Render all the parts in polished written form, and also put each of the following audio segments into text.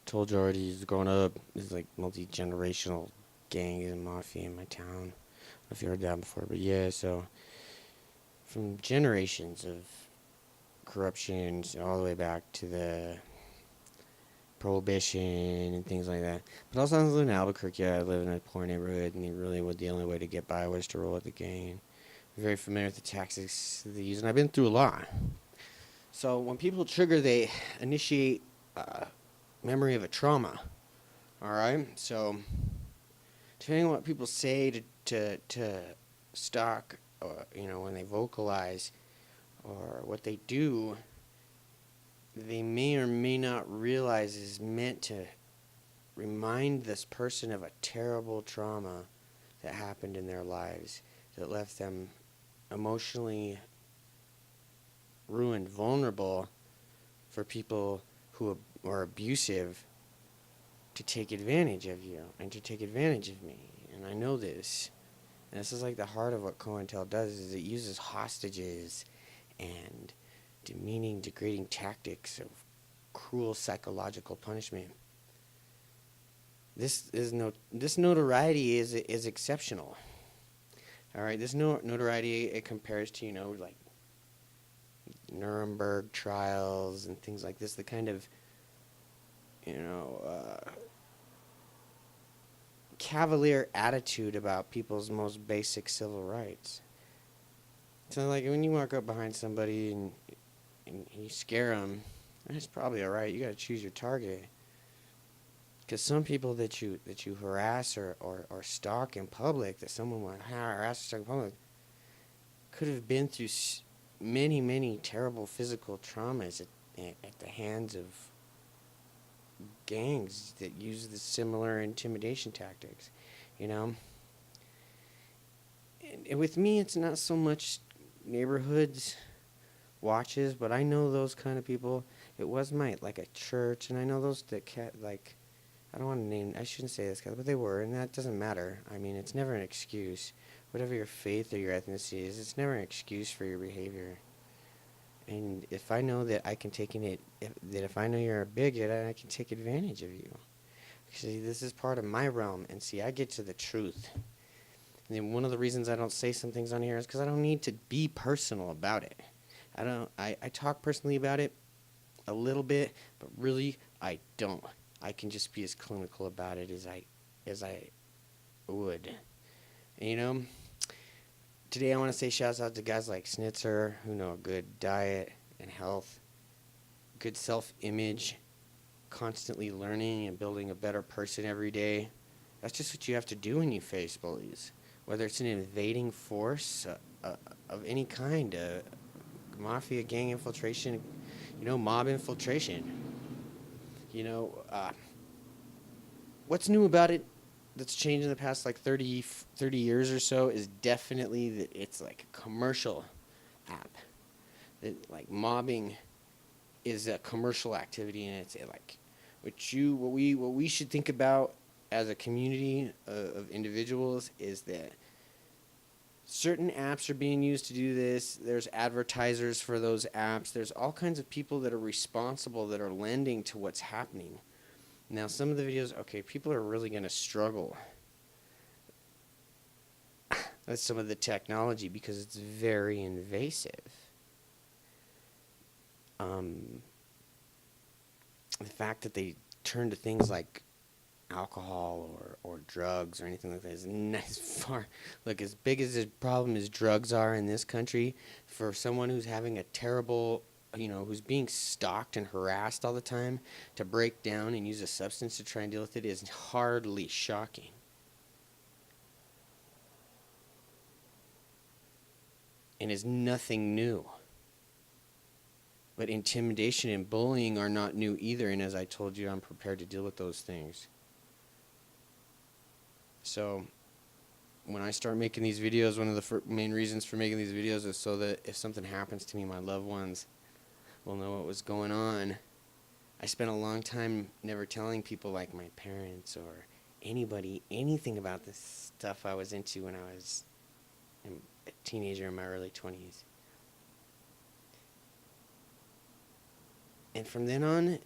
told you already, growing up, there's like multi-generational gangs and mafia in my town. I don't know if you heard that before, but yeah, so from generations of corruption all the way back to the prohibition and things like that. But also I was living in Albuquerque. I live in a poor neighborhood, and the only way to get by was to roll with the gang. I'm very familiar with the tactics they use, and I've been through a lot. So when people trigger, they initiate memory of a trauma. All right. So depending on what people say to stalk, or when they vocalize, or what they do, they may or may not realize is meant to remind this person of a terrible trauma that happened in their lives that left them emotionally ruined, vulnerable for people who are abusive to take advantage of you and to take advantage of me. And I know this. And this is like the heart of what COINTEL does, is it uses hostages and demeaning, degrading tactics of cruel psychological punishment. This notoriety is exceptional. All right, this notoriety, it compares to like Nuremberg trials and things like this. The kind of cavalier attitude about people's most basic civil rights. So like when you walk up behind somebody and you scare them, that's probably all right. You got to choose your target. Because some people that you harass or stalk in public, that someone would harass or stalk in public, could have been through many, many terrible physical traumas at the hands of gangs that use the similar intimidation tactics, And with me, it's not so much neighborhoods watches, but I know those kind of people. It was like a church, and I know those that I don't want to name, I shouldn't say this, but they were, and that doesn't matter. I mean, it's never an excuse. Whatever your faith or your ethnicity is, it's never an excuse for your behavior. And if I know that I can if I know you're a bigot, I can take advantage of you. See, this is part of my realm, and see, I get to the truth. And then one of the reasons I don't say some things on here is because I don't need to be personal about it. I talk personally about it a little bit, but really, I don't. I can just be as clinical about it as I would. And, today I want to say shouts out to guys like Snitzer, who know a good diet and health, good self-image, constantly learning and building a better person every day. That's just what you have to do when you face bullies. Whether it's an invading force of any kind, mafia, gang infiltration, mob infiltration. What's new about it that's changed in the past 30 years or so is definitely that it's like a commercial app. That like mobbing is a commercial activity, and it's like what we should think about as a community of individuals is that certain apps are being used to do this. There's advertisers for those apps. There's all kinds of people that are responsible that are lending to what's happening. Now, some of the videos, okay, people are really going to struggle with some of the technology because it's very invasive. The fact that they turn to things like alcohol or drugs or anything like that is not as far. Look, as big as the problem as drugs are in this country, for someone who's having a terrible, who's being stalked and harassed all the time, to break down and use a substance to try and deal with it is hardly shocking. And is nothing new. But intimidation and bullying are not new either, and as I told you, I'm prepared to deal with those things. So when I start making these videos, one of the main reasons for making these videos is so that if something happens to me, my loved ones will know what was going on. I spent a long time never telling people like my parents or anybody anything about this stuff I was into when I was a teenager in my early 20s. And from then on,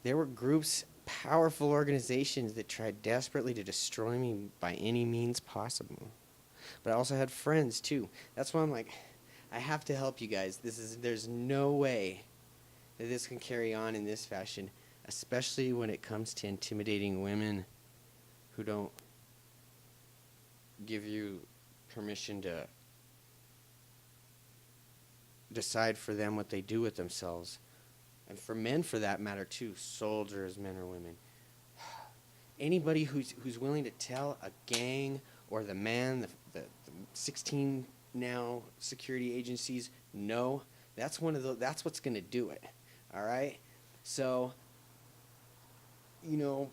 There were groups, powerful organizations that tried desperately to destroy me by any means possible. But I also had friends too. That's why I'm like, I have to help you guys. There's no way that this can carry on in this fashion, especially when it comes to intimidating women who don't give you permission to decide for them what they do with themselves. And for men, for that matter, too, soldiers, men or women. Anybody who's willing to tell a gang or the man, the 16 now security agencies, no, that's what's going to do it. All right? So, you know,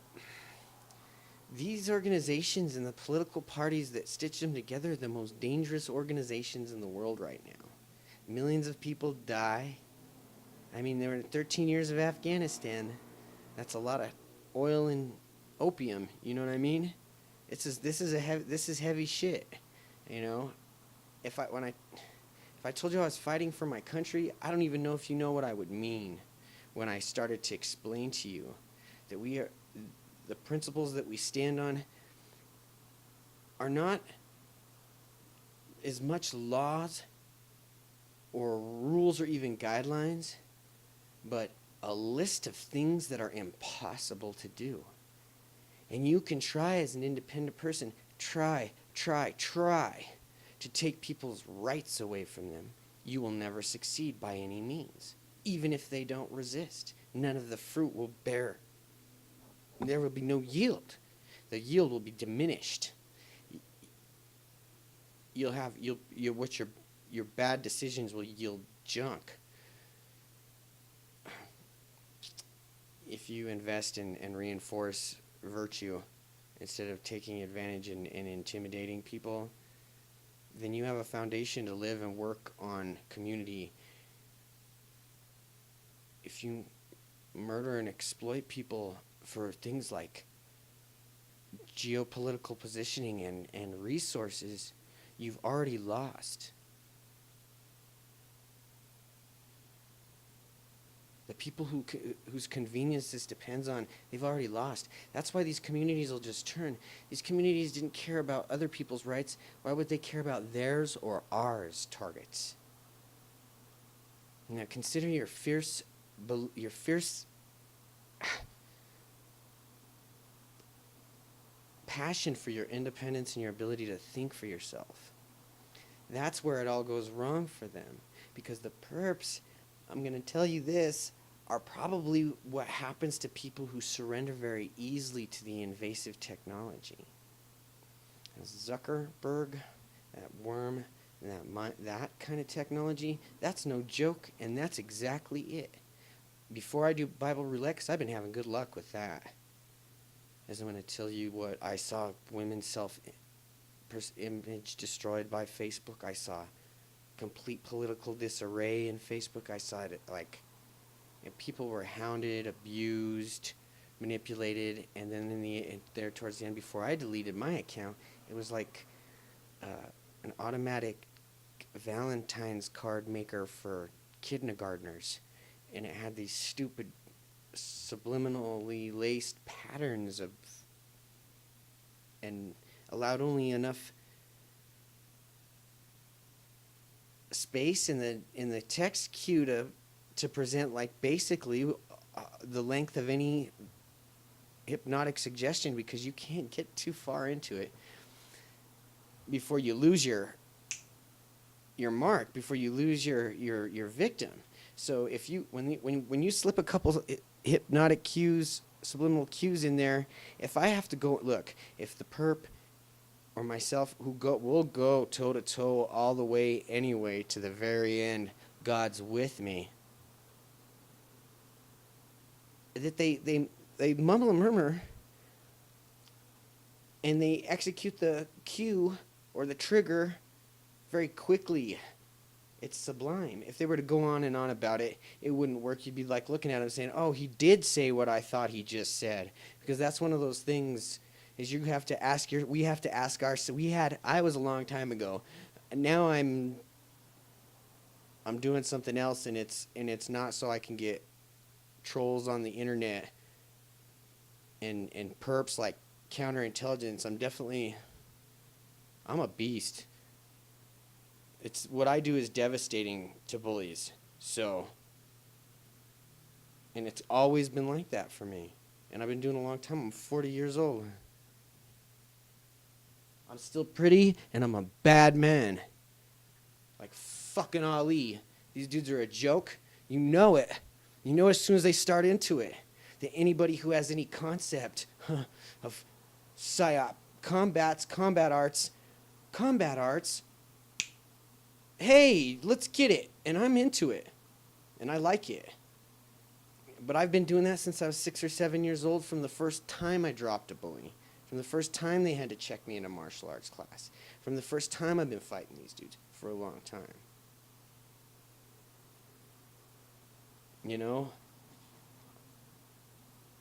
these organizations and the political parties that stitch them together are the most dangerous organizations in the world right now. Millions of people die. I mean, there were 13 years of Afghanistan. That's a lot of oil and opium. You know what I mean? This is heavy shit. You know, if I told you I was fighting for my country, I don't even know if you know what I would mean when I started to explain to you that the principles that we stand on are not as much laws or rules or even guidelines, but a list of things that are impossible to do. And you can try as an independent person, try to take people's rights away from them. You will never succeed by any means, even if they don't resist. None of the fruit will bear. There will be no yield. The yield will be diminished. Your bad decisions will yield junk. If you invest and reinforce virtue instead of taking advantage and intimidating people, then you have a foundation to live and work on community. If you murder and exploit people for things like geopolitical positioning and resources, you've already lost. The people whose convenience this depends on, they've already lost. That's why these communities will just turn. These communities didn't care about other people's rights. Why would they care about theirs or ours targets? Now consider your fierce passion for your independence and your ability to think for yourself. That's where it all goes wrong for them. Because the perps, I'm going to tell you this, are probably what happens to people who surrender very easily to the invasive technology. Zuckerberg, that worm, and that kind of technology, that's no joke, and that's exactly it. Before I do Bible roulette, 'cause I've been having good luck with that, as I'm going to tell you what I saw: women's self-image destroyed by Facebook. I saw complete political disarray in Facebook. I saw it people were hounded, abused, manipulated, and then there towards the end, before I deleted my account, it was like an automatic Valentine's card maker for kindergartners, and it had these stupid subliminally laced patterns and allowed only enough space in the text queue to present like basically the length of any hypnotic suggestion, because you can't get too far into it before you lose your mark, before you lose your victim. So if you when you slip a couple hypnotic cues, subliminal cues in there, if I have to go look, if the perp or myself will go toe to toe all the way anyway to the very end, God's with me. That they mumble and murmur, and they execute the cue or the trigger very quickly. It's sublime. If they were to go on and on about it, it wouldn't work. You'd be like looking at him saying, oh, he did say what I thought he just said. Because that's one of those things is we have to ask I was a long time ago. And now I'm doing something else, and it's not so I can get trolls on the internet and perps like counterintelligence. I'm a beast. It's what I do is devastating to bullies. So, and it's always been like that for me. And I've been doing it a long time. I'm 40 years old. I'm still pretty, and I'm a bad man. Like fucking Ali. These dudes are a joke. You know it. You know as soon as they start into it. That anybody who has any concept of psyop, combat arts, hey, let's get it. And I'm into it. And I like it. But I've been doing that since I was 6 or 7 years old, from the first time I dropped a bully. From the first time they had to check me in a martial arts class. From the first time I've been fighting these dudes for a long time. You know?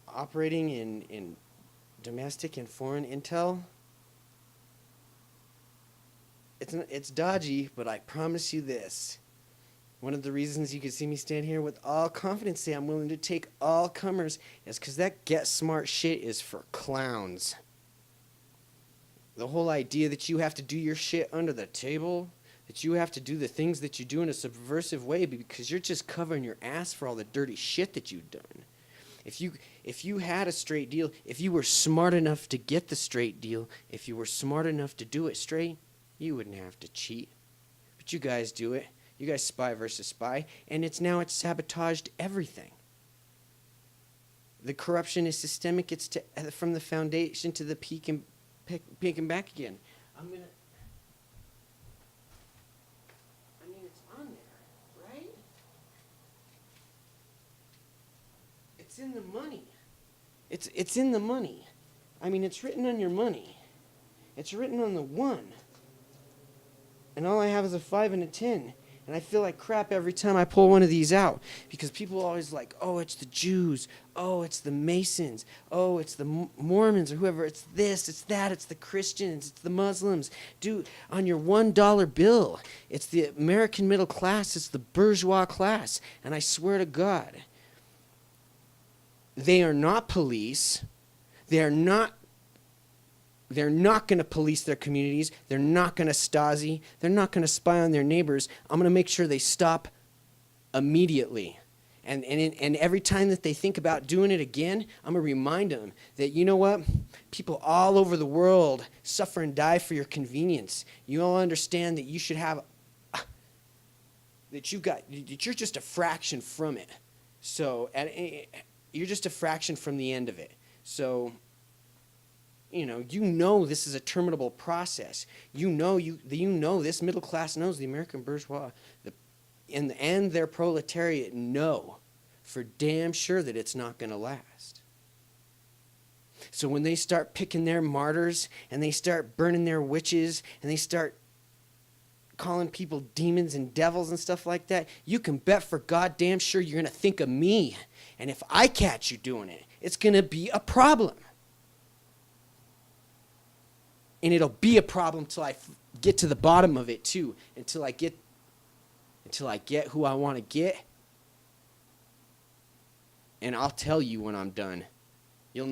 Operating in domestic and foreign intel, it's dodgy, but I promise you this. One of the reasons you can see me stand here with all confidence say I'm willing to take all comers is because that get smart shit is for clowns. The whole idea that you have to do your shit under the table, that you have to do the things that you do in a subversive way because you're just covering your ass for all the dirty shit that you've done. If you had a straight deal, if you were smart enough to get the straight deal, if you were smart enough to do it straight, you wouldn't have to cheat. But you guys do it. You guys spy versus spy, and it's sabotaged everything. The corruption is systemic. It's from the foundation to the peak and back again. It's on there, right? It's in the money. It's in the money. It's written on your money. It's written on the 1. And all I have is a 5 and a 10. And I feel like crap every time I pull one of these out. Because people are always like, oh, it's the Jews. Oh, it's the Masons. Oh, it's the Mormons or whoever. It's this, it's that, it's the Christians, it's the Muslims. Dude, on your $1 bill, it's the American middle class. It's the bourgeois class. And I swear to God, they are not police. They're not going to police their communities. They're not going to Stasi. They're not going to spy on their neighbors. I'm going to make sure they stop immediately. And every time that they think about doing it again, I'm going to remind them that, you know what? People all over the world suffer and die for your convenience. You all understand that you should have, that you're just a fraction from it. So, you're just a fraction from the end of it. So, you know this is a terminable process. You know this middle class knows, the American bourgeois, and their proletariat know for damn sure that it's not going to last. So when they start picking their martyrs and they start burning their witches and they start calling people demons and devils and stuff like that, you can bet for goddamn sure you're going to think of me. And if I catch you doing it, it's going to be a problem. And it'll be a problem till I get to the bottom of it too. Until I get who I want to get. And I'll tell you when I'm done. You'll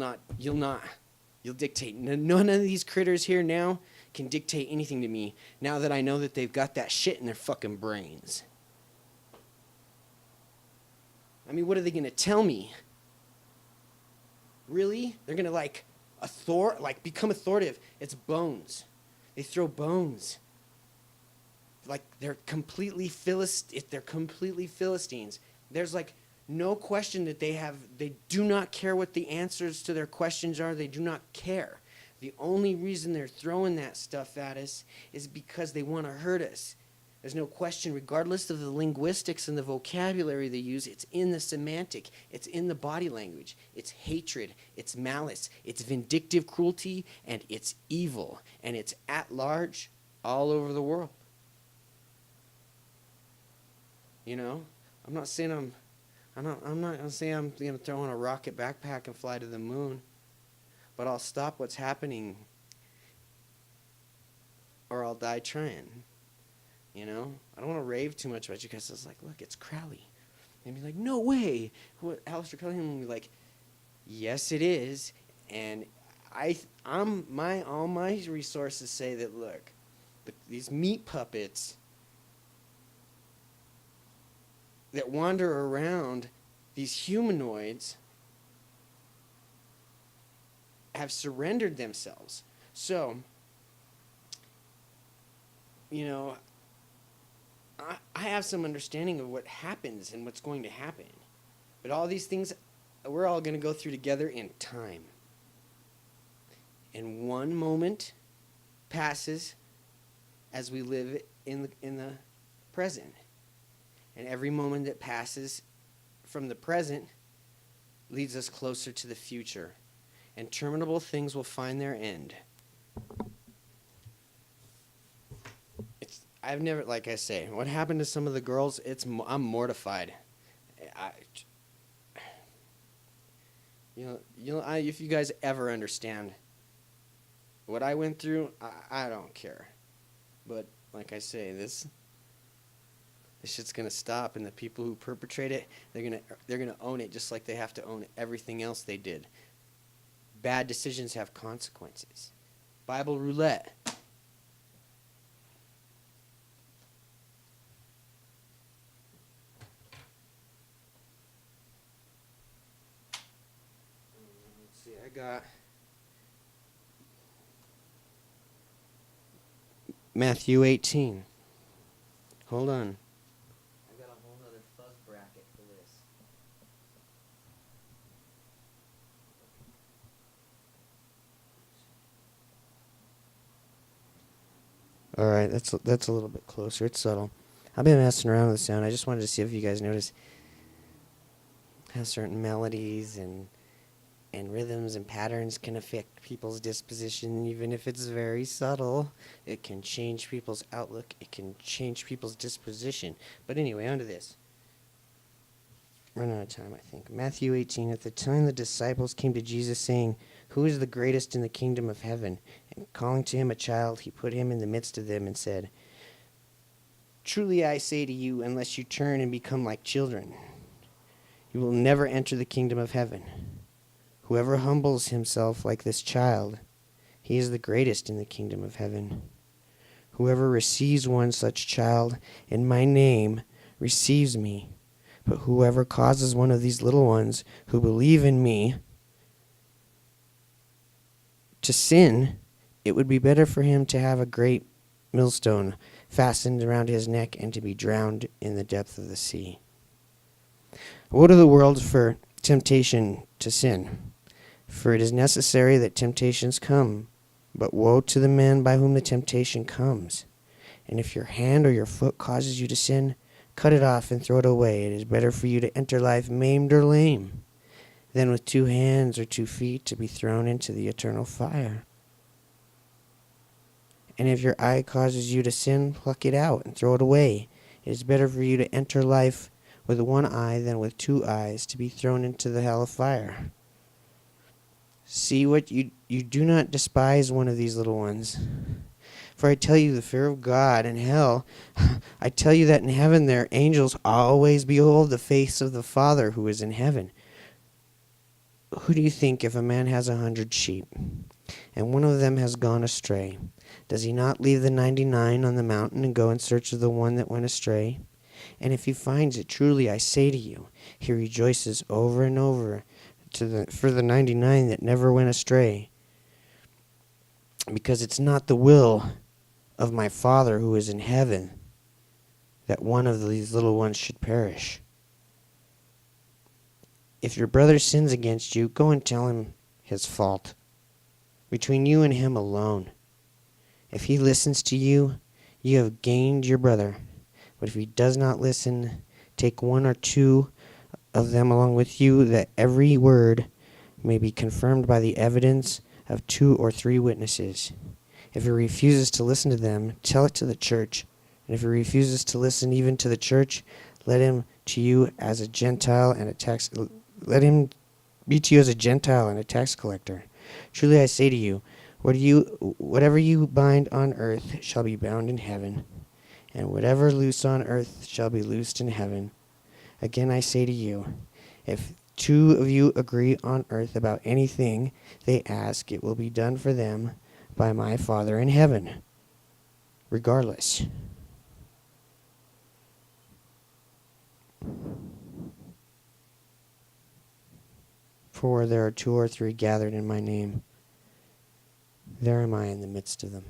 dictate. None of these critters here now can dictate anything to me now that I know that they've got that shit in their fucking brains. What are they going to tell me? Really? They're going to become authoritative. It's bones. They throw bones. They're completely Philistines. There's no question that they do not care what the answers to their questions are. They do not care. The only reason they're throwing that stuff at us is because they want to hurt us. There's no question, regardless of the linguistics and the vocabulary they use, it's in the semantic, it's in the body language, it's hatred, it's malice, it's vindictive cruelty, and it's evil, and it's at large all over the world. I'm not saying I'm going to throw on a rocket backpack and fly to the moon, but I'll stop what's happening, or I'll die trying. I don't want to rave too much about you guys. I was like, look, it's Crowley. And be like, no way. Aleister Crowley would be like, yes, it is. And all my resources say that, look, these meat puppets that wander around, these humanoids, have surrendered themselves. So, you know, I have some understanding of what happens and what's going to happen. But all these things, we're all going to go through together in time. And one moment passes as we live in the present. And every moment that passes from the present leads us closer to the future. And terminable things will find their end. I've never, like I say, what happened to some of the girls, I'm mortified. If you guys ever understand what I went through, I don't care. But like I say, this shit's gonna stop, and the people who perpetrate it, they're gonna own it, just like they have to own everything else they did. Bad decisions have consequences. Bible roulette. Let's see, I got Matthew 18. Hold on. I got a whole other fuzz bracket for this. All right, that's a little bit closer. It's subtle. I've been messing around with the sound. I just wanted to see if you guys notice how certain melodies and rhythms and patterns can affect people's disposition, even if it's very subtle. It can change people's outlook. It can change people's disposition. But anyway, on to this. Running out of time, I think. Matthew 18, at the time the disciples came to Jesus saying, "Who is the greatest in the kingdom of heaven?" And calling to him a child, he put him in the midst of them and said, "Truly I say to you, unless you turn and become like children, you will never enter the kingdom of heaven. Whoever humbles himself like this child, he is the greatest in the kingdom of heaven. Whoever receives one such child in my name receives me. But whoever causes one of these little ones who believe in me to sin, it would be better for him to have a great millstone fastened around his neck and to be drowned in the depth of the sea." Woe to the world for temptation to sin, for it is necessary that temptations come, but woe to the man by whom the temptation comes. And if your hand or your foot causes you to sin, cut it off and throw it away. It is better for you to enter life maimed or lame than with 2 hands or 2 feet to be thrown into the eternal fire. And if your eye causes you to sin, pluck it out and throw it away. It is better for you to enter life with 1 eye than with 2 eyes to be thrown into the hell of fire. See what you do not despise one of these little ones. For I tell you the fear of God and hell, I tell you that in heaven their angels always behold the face of the Father who is in heaven. Who do you think if a man has 100 sheep, and one of them has gone astray? Does he not leave the 99 on the mountain and go in search of the one that went astray? And if he finds it, truly I say to you, he rejoices over and over for the 99 that never went astray. Because it's not the will of my Father who is in heaven that one of these little ones should perish. If your brother sins against you, go and tell him his fault, between you and him alone. If he listens to you, you have gained your brother. But if he does not listen, take 1 or 2 of them along with you, that every word may be confirmed by the evidence of 2 or 3 witnesses. If he refuses to listen to them, tell it to the church. And if he refuses to listen even to the church, let him to you as a Gentile and a tax. Let him be to you as a Gentile and a tax collector. Truly I say to you, whatever you bind on earth shall be bound in heaven, and whatever loose on earth shall be loosed in heaven. Again I say to you, if two of you agree on earth about anything they ask, it will be done for them by my Father in heaven. Regardless. For where there are two or three gathered in my name, there am I in the midst of them.